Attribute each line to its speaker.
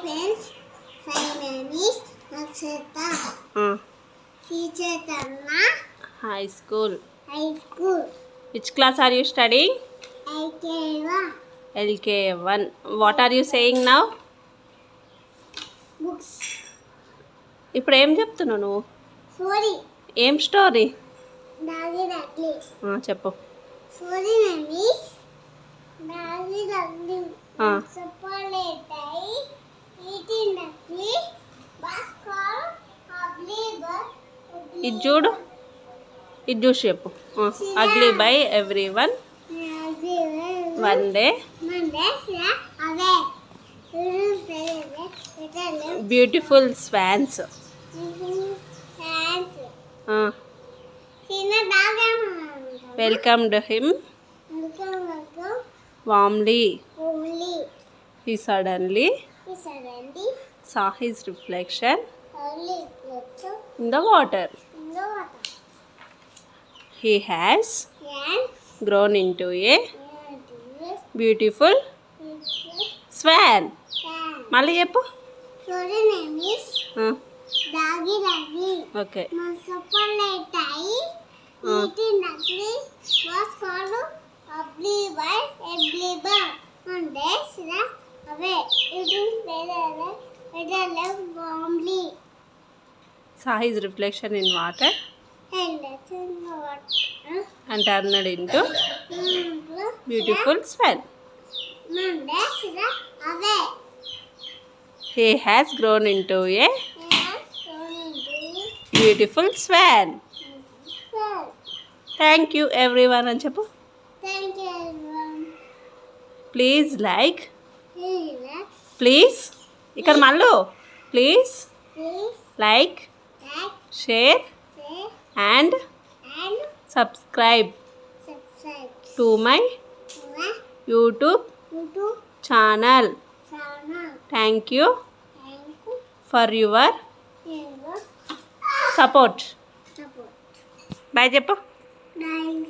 Speaker 1: friends, my name is Nakshata. Teacher Tanna.
Speaker 2: High school.
Speaker 1: High school.
Speaker 2: Which class are you studying?
Speaker 1: LK1.
Speaker 2: LK1. What are you saying now?
Speaker 1: Books.
Speaker 2: ఇప్పుడు ఏం చెప్తున్నావు నువ్వు?
Speaker 1: Story.
Speaker 2: ఏం story?
Speaker 1: Doggy Duckly.
Speaker 2: చెప్పు.
Speaker 1: Story name is Doggy Duckly. Supplementary. Eating duckly. Bus called Obliver.
Speaker 2: ఇది చూడు, ఇది చూసి చెప్పు. Ugly by every one one day beautiful swans. Welcomed him warmly. He suddenly saw his reflection in the water. He has grown into a beautiful swan. మళ్ళీ చెప్పు. Okay. Saw his reflection in water and turned into beautiful swan. He has grown into a beautiful swan. Thank you everyone అని చెప్పు.
Speaker 1: Thank you everyone.
Speaker 2: Please like. Please ఇక్కడ మళ్ళీ please like share and subscribe to my YouTube channel. Thank you for your support. Bye చెప్పు.
Speaker 1: Bye.